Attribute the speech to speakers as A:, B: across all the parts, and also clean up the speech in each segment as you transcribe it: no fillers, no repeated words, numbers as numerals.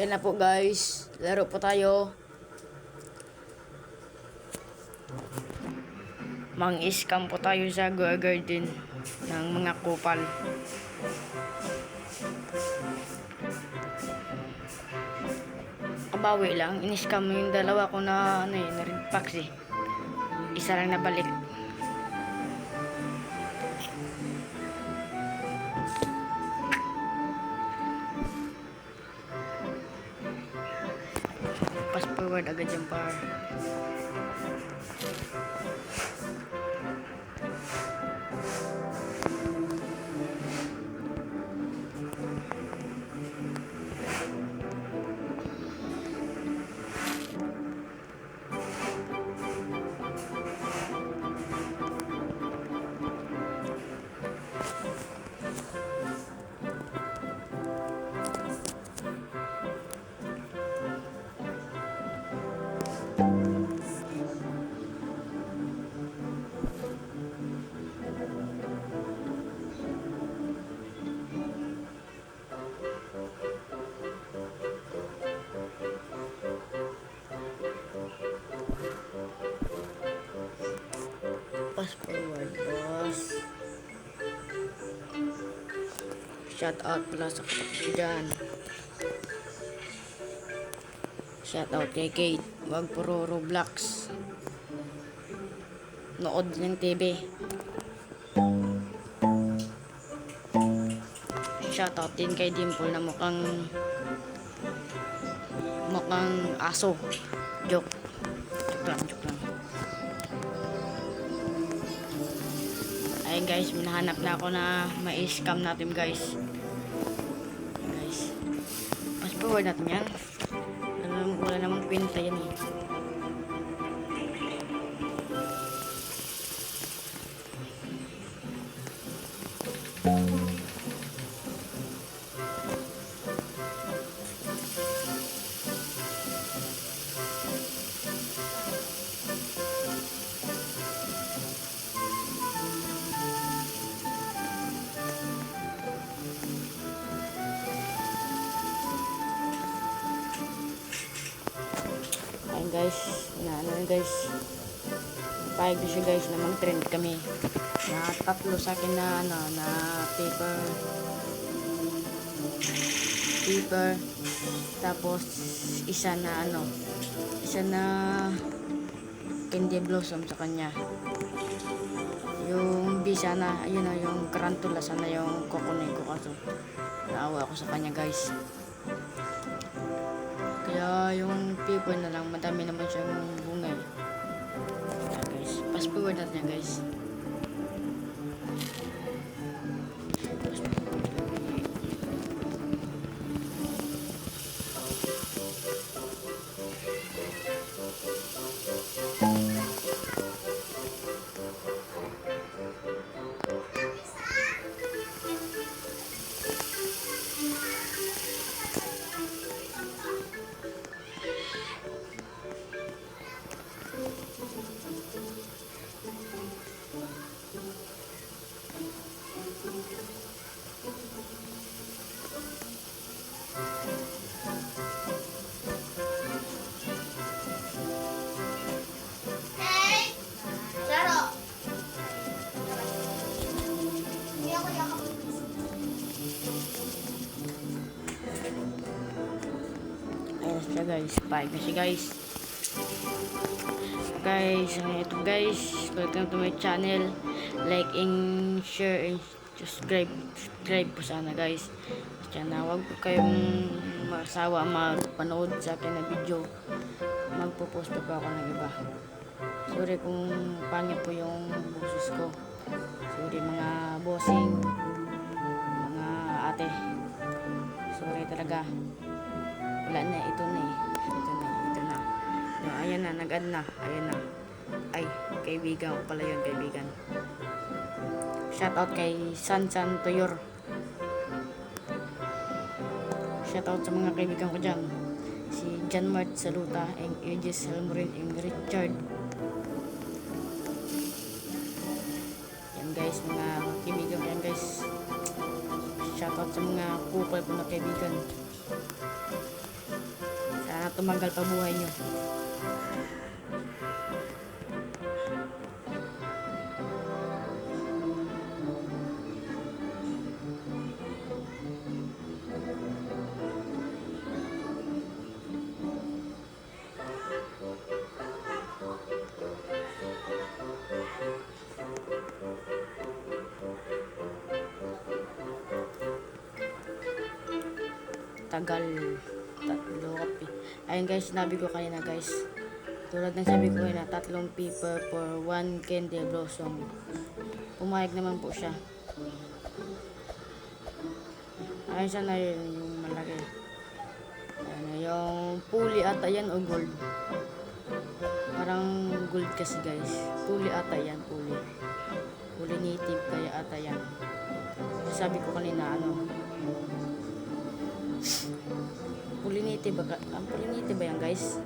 A: Yan na po guys. Laro po tayo. Mang-scam po tayo sa Goa Garden ng mga kupal. Kabawi lang. In-scam yung dalawa ko na na red packs eh. Isa lang nabalik. Pass forward agad yung par. Pass forward, boss. Shout out pala sa kapatid dyan. Shout out kay Kate. Wag puro Roblox. Nood ng TV. Shout out din kay Dimple na mukhang aso. Joke lang. Ayun guys, minahanap na ako na ma-scam natin guys. Fast forward natin yan. Wala namang pinta yan eh. Ayun guys, guys. Payag na siya guys na mag-trend kami. Na tatlo sa akin na na paper, tapos isa na candy blossom sa kanya. Yung bisa na, ayun na yung karantula, sana yung kukunin ko kaso naawa ako sa kanya guys. Kaya yung paper na lang, madami naman siyang bunga eh. Kaya guys, fast forward natin guys. Ayun siya guys, paig na siya guys. Ito guys, welcome to my channel. Like and share and subscribe po sana guys. Sana wag po kayong masawa magpanood sa akin na video. Magpo-post po ako ng iba. Sorry kung pangit po yung boses ko. Sorry mga bossing, mga ate. Sorry talaga. Wala na, ito na. No, ayan na, nag-add na. Ayan na. Ay, kaibigan ko pala yun, kaibigan. Shoutout kay Sansan Toyor. Shoutout sa mga kaibigan ko dyan. Si John Mart Saluta, and Aegis Helmorin, and Richard. Yan guys, mga kaibigan ko yan guys. Shoutout sa mga kupal ko na kaibigan. tumagal pa buhay nyo. Tagal. Tatlo kape. Ayun guys, sinabi ko kanina guys. Tulad ng sabi ko kanina, 3 paper for 1 candy blossom. Pumayag naman po siya. Ayun sana yun, yung malaki. Ayun, yung puli ata yan o gold. Parang gold kasi guys. Puli ata yan, puli. Puli native kaya ata yan. Sabi ko kanina ano, Polinative ba? Ang polinative ba yan guys?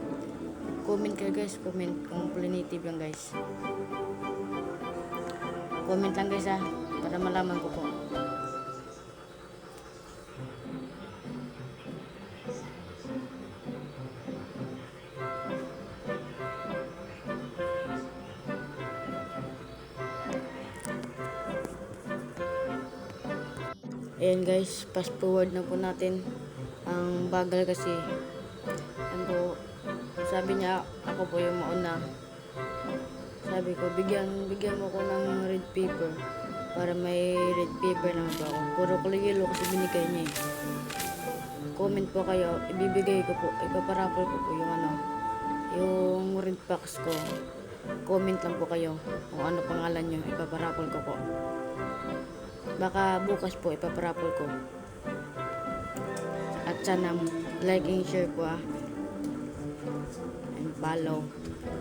A: Comment kayo guys, comment kung polinative yan guys. Comment lang guys para malaman ko po. Ayan guys, fast forward na po natin. Ang bagal kasi. Ayan po, sabi niya ako po yung mauna. Sabi ko, bigyan mo ko ng red paper para may red paper lang po ako. Puro kulay yellow kasi binigay niya eh. Comment po kayo, ibibigay ko po, ipaparapol ko po yung ano, yung red packs ko. Comment lang po kayo kung ano pangalan nyo, ipaparapol ko po. Baka bukas po ipaparapol ko. At sana like and share po and follow,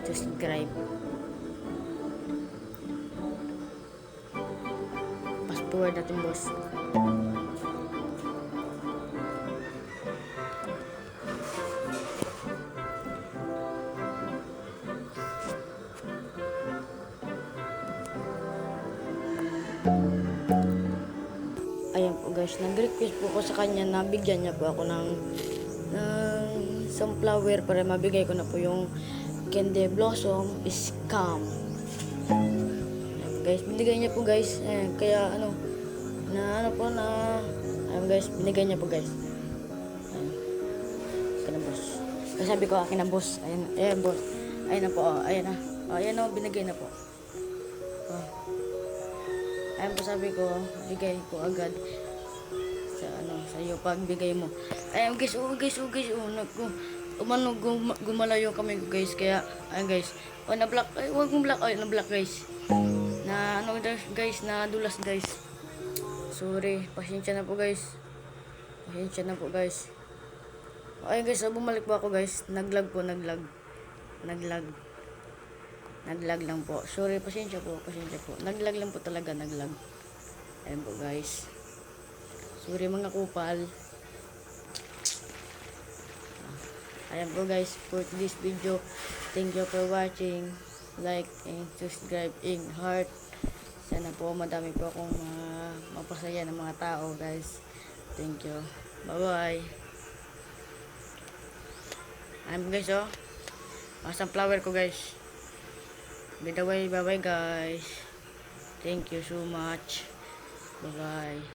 A: subscribe. Fast forward natin boss. Ayan po guys, nag-request po ko sa kanya na bigyan niya po ako ng sunflower para mabigay ko na po yung candy blossom scam. Ayan guys, binigay niya po guys. Ayan, kaya ano ayan guys, binigay niya po guys. Ayan boss. Kasi sabi ko akin na boss. Ayan boss. Ayan na po, ayan na. Ayan na, binigay na po. Ayan po sabi ko, bigay ko agad sa iyo pag bigay mo. Ayan guys, gumalayo kami guys, kaya ayan guys. Na-block, wag mong block, na-block guys. Na guys, nadulas guys. Sorry, pasensya na po guys. Ayan guys, bumalik po ako guys. Naglag lang po. Sorry, pasensya po. Naglag lang po talaga, Ayan po guys. Sorry mga kupal. Ayan po guys, for this video. Thank you for watching. Like and subscribe and heart. Sana po madami po akong mapasaya ng mga tao guys. Thank you. Bye bye. Ayan po guys Masang flower ko guys. By the way, bye bye guys. Thank you so much. Bye bye.